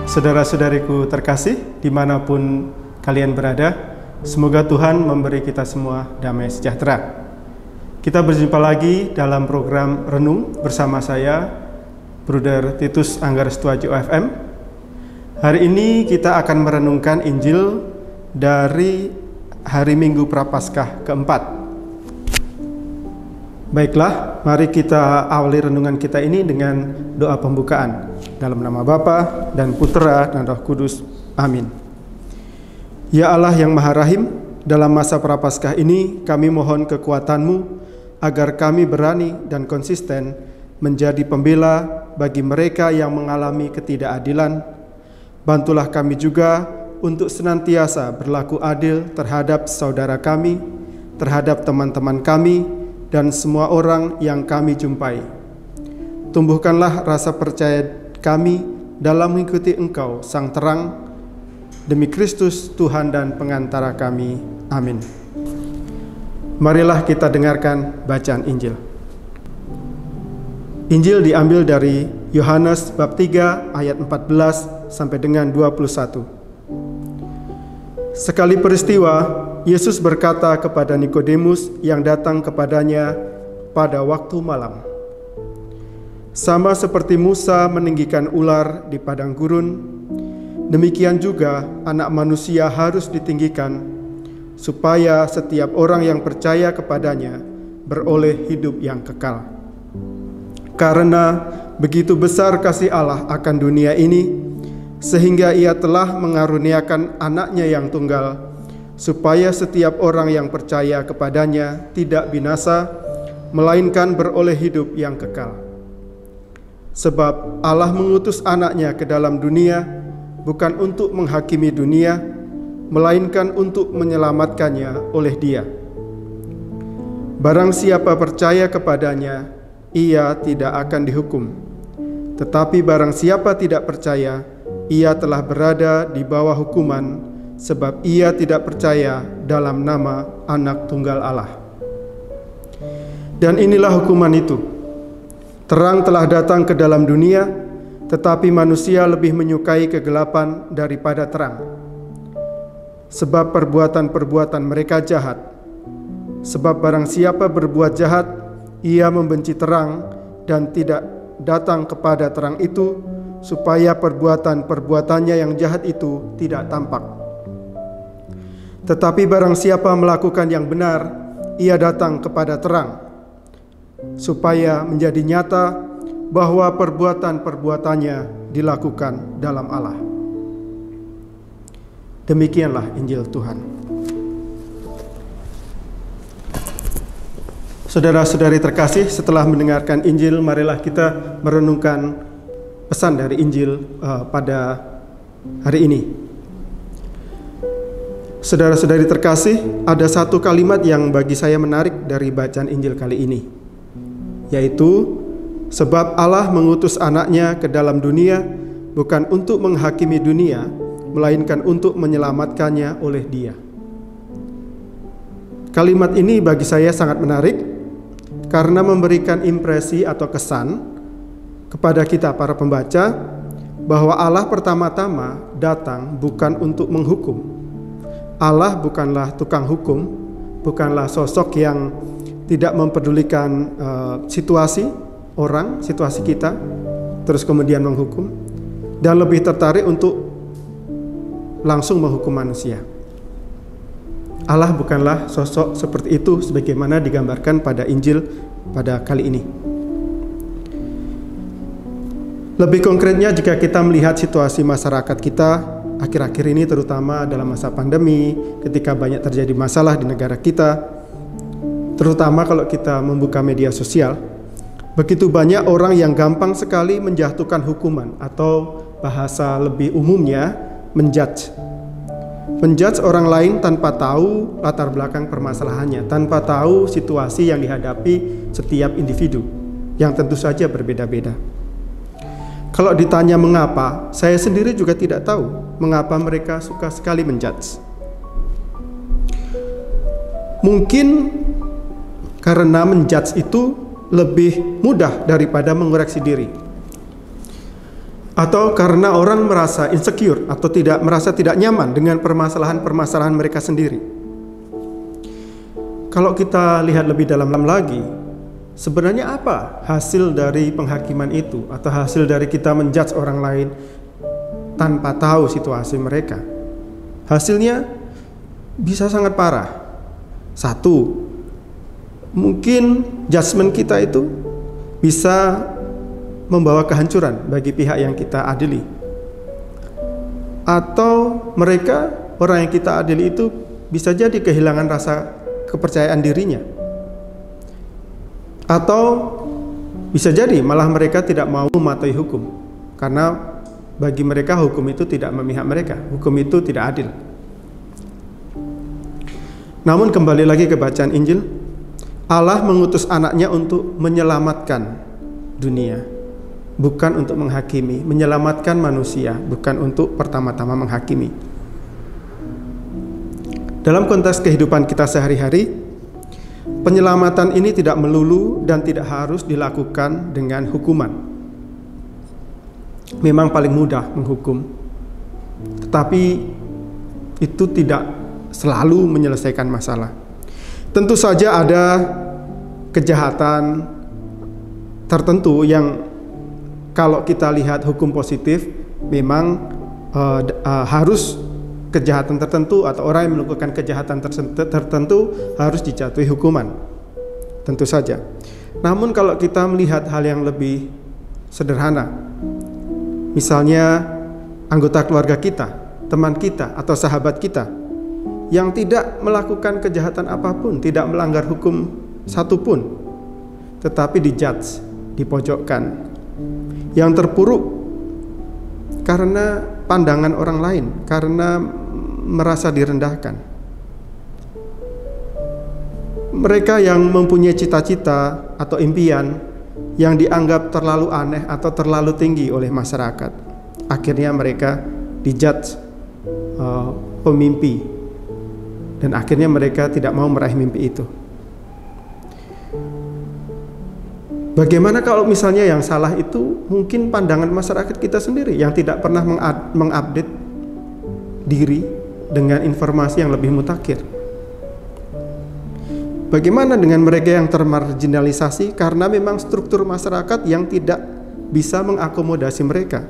Saudara-saudariku terkasih, dimanapun kalian berada, semoga Tuhan memberi kita semua damai sejahtera. Kita berjumpa lagi dalam program Renung bersama saya, Bruder Titus Anggarestuaji OFM. Hari ini kita akan merenungkan Injil dari hari Minggu Prapaskah keempat. Baiklah, mari kita awali renungan kita ini dengan doa pembukaan. Dalam nama Bapa dan Putera dan Roh Kudus. Amin. Ya Allah yang Maha Rahim, dalam masa Prapaskah ini kami mohon kekuatan-Mu agar kami berani dan konsisten menjadi pembela bagi mereka yang mengalami ketidakadilan. Bantulah kami juga untuk senantiasa berlaku adil terhadap saudara kami, terhadap teman-teman kami, dan semua orang yang kami jumpai. Tumbuhkanlah rasa percaya kami dalam mengikuti Engkau, Sang Terang, demi Kristus Tuhan dan pengantara kami. Amin. Marilah kita dengarkan bacaan Injil. Injil diambil dari Yohanes bab 3 ayat 14 sampai dengan 21. Sekali peristiwa, Yesus berkata kepada Nikodemus yang datang kepadanya pada waktu malam, "Sama seperti Musa meninggikan ular di padang gurun, demikian juga Anak Manusia harus ditinggikan, supaya setiap orang yang percaya kepadanya beroleh hidup yang kekal. Karena begitu besar kasih Allah akan dunia ini, sehingga Ia telah mengaruniakan Anaknya yang tunggal, supaya setiap orang yang percaya kepadanya tidak binasa, melainkan beroleh hidup yang kekal. Sebab Allah mengutus Anaknya ke dalam dunia, bukan untuk menghakimi dunia, melainkan untuk menyelamatkannya oleh Dia. Barang siapa percaya kepadanya, ia tidak akan dihukum. Tetapi barang siapa tidak percaya, ia telah berada di bawah hukuman, sebab ia tidak percaya dalam nama Anak Tunggal Allah. Dan inilah hukuman itu. Terang telah datang ke dalam dunia, tetapi manusia lebih menyukai kegelapan daripada terang, sebab perbuatan-perbuatan mereka jahat. Sebab barang siapa berbuat jahat, ia membenci terang dan tidak datang kepada terang itu, supaya perbuatan-perbuatannya yang jahat itu tidak tampak. Tetapi barang siapa melakukan yang benar, ia datang kepada terang, supaya menjadi nyata bahwa perbuatan-perbuatannya dilakukan dalam Allah." Demikianlah Injil Tuhan. Saudara-saudari terkasih, setelah mendengarkan Injil, marilah kita merenungkan pesan dari Injil pada hari ini. Saudara-saudari terkasih, ada satu kalimat yang bagi saya menarik dari bacaan Injil kali ini, yaitu, "Sebab Allah mengutus Anaknya ke dalam dunia, bukan untuk menghakimi dunia, melainkan untuk menyelamatkannya oleh Dia." Kalimat ini bagi saya sangat menarik, karena memberikan impresi atau kesan kepada kita para pembaca bahwa Allah pertama-tama datang bukan untuk menghukum. Allah bukanlah tukang hukum, bukanlah sosok yang tidak mempedulikan situasi orang, situasi kita, terus kemudian menghukum, dan lebih tertarik untuk langsung menghukum manusia. Allah bukanlah sosok seperti itu sebagaimana digambarkan pada Injil pada kali ini. Lebih konkretnya, jika kita melihat situasi masyarakat kita akhir-akhir ini, terutama dalam masa pandemi, ketika banyak terjadi masalah di negara kita, terutama kalau kita membuka media sosial, begitu banyak orang yang gampang sekali menjatuhkan hukuman, atau bahasa lebih umumnya menjudge orang lain tanpa tahu latar belakang permasalahannya, tanpa tahu situasi yang dihadapi setiap individu yang tentu saja berbeda-beda. Kalau ditanya mengapa, saya sendiri juga tidak tahu mengapa mereka suka sekali menjudge. Mungkin karena menjudge itu lebih mudah daripada mengoreksi diri. Atau karena orang merasa insecure atau merasa tidak nyaman dengan permasalahan-permasalahan mereka sendiri. Kalau kita lihat lebih dalam lagi, sebenarnya apa hasil dari penghakiman itu atau hasil dari kita menjudge orang lain tanpa tahu situasi mereka? Hasilnya bisa sangat parah. Satu, mungkin judgement kita itu bisa membawa kehancuran bagi pihak yang kita adili. Atau mereka, orang yang kita adili itu bisa jadi kehilangan rasa kepercayaan dirinya. Atau bisa jadi malah mereka tidak mau mematuhi hukum, karena bagi mereka hukum itu tidak memihak mereka, hukum itu tidak adil. Namun kembali lagi ke bacaan Injil, Allah mengutus anaknya untuk menyelamatkan dunia, bukan untuk menghakimi. Menyelamatkan manusia, bukan untuk pertama-tama menghakimi. Dalam konteks kehidupan kita sehari-hari, penyelamatan ini tidak melulu dan tidak harus dilakukan dengan hukuman. Memang paling mudah menghukum, tetapi itu tidak selalu menyelesaikan masalah. Tentu saja ada kejahatan tertentu yang kalau kita lihat hukum positif memang harus kejahatan tertentu atau orang yang melakukan kejahatan tertentu harus dijatuhi hukuman. Tentu saja. Namun kalau kita melihat hal yang lebih sederhana, misalnya anggota keluarga kita, teman kita atau sahabat kita yang tidak melakukan kejahatan apapun, tidak melanggar hukum satupun, tetapi dijudge, dipojokkan, yang terpuruk karena pandangan orang lain, karena merasa direndahkan. Mereka yang mempunyai cita-cita atau impian yang dianggap terlalu aneh atau terlalu tinggi oleh masyarakat, akhirnya mereka dijudge pemimpi, dan akhirnya mereka tidak mau meraih mimpi itu. Bagaimana kalau misalnya yang salah itu mungkin pandangan masyarakat kita sendiri yang tidak pernah mengupdate diri dengan informasi yang lebih mutakhir? Bagaimana dengan mereka yang termarginalisasi karena memang struktur masyarakat yang tidak bisa mengakomodasi mereka?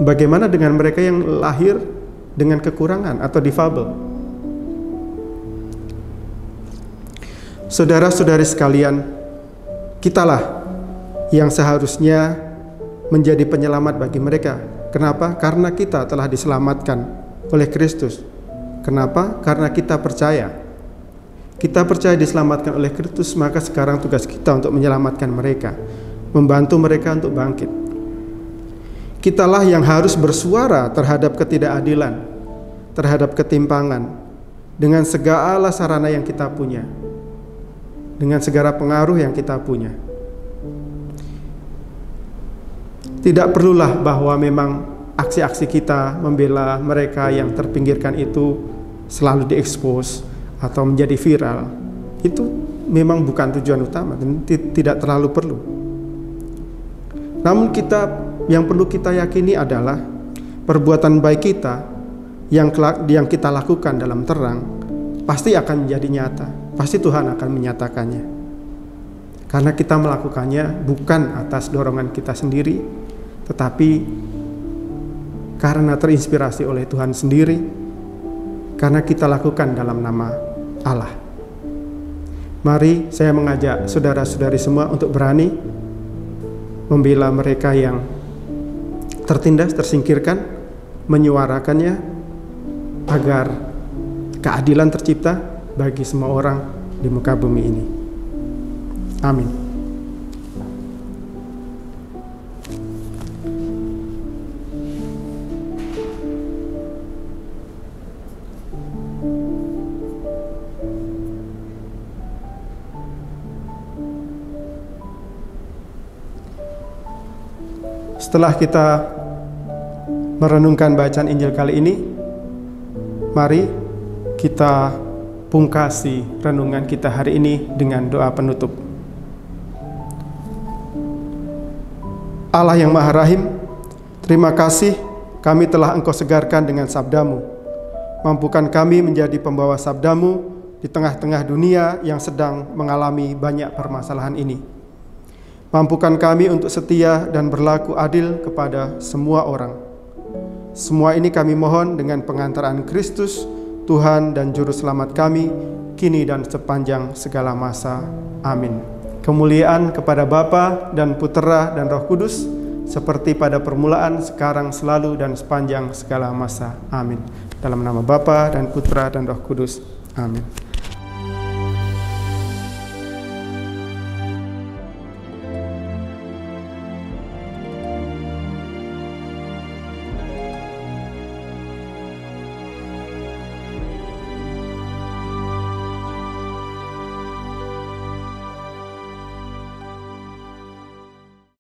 Bagaimana dengan mereka yang lahir dengan kekurangan atau difabel? Saudara-saudari sekalian, kitalah yang seharusnya menjadi penyelamat bagi mereka. Kenapa? Karena kita telah diselamatkan oleh Kristus. Kenapa? Karena kita percaya. Kita percaya diselamatkan oleh Kristus, maka sekarang tugas kita untuk menyelamatkan mereka, membantu mereka untuk bangkit. Kitalah yang harus bersuara terhadap ketidakadilan, terhadap ketimpangan, dengan segala sarana yang kita punya, dengan segala pengaruh yang kita punya. Tidak perlulah bahwa memang aksi-aksi kita membela mereka yang terpinggirkan itu selalu diekspos atau menjadi viral. Itu memang bukan tujuan utama dan tidak terlalu perlu. Namun yang perlu kita yakini adalah perbuatan baik kita yang kita lakukan dalam terang pasti akan menjadi nyata. Pasti Tuhan akan menyatakannya. Karena kita melakukannya bukan atas dorongan kita sendiri, tetapi karena terinspirasi oleh Tuhan sendiri, karena kita lakukan dalam nama Allah. Mari saya mengajak saudara-saudari semua untuk berani membela mereka yang tertindas, tersingkirkan, menyuarakannya agar keadilan tercipta bagi semua orang di muka bumi ini. Amin. Setelah kita merenungkan bacaan Injil kali ini, mari kita pungkasi renungan kita hari ini dengan doa penutup. Allah yang Maha Rahim, terima kasih kami telah Engkau segarkan dengan sabda-Mu. Mampukan kami menjadi pembawa sabda-Mu di tengah-tengah dunia yang sedang mengalami banyak permasalahan ini. Mampukan kami untuk setia dan berlaku adil kepada semua orang. Semua ini kami mohon dengan pengantaran Kristus, Tuhan dan Juru Selamat kami, kini dan sepanjang segala masa. Amin. Kemuliaan kepada Bapa dan Putera dan Roh Kudus, seperti pada permulaan, sekarang, selalu, dan sepanjang segala masa. Amin. Dalam nama Bapa dan Putera dan Roh Kudus. Amin.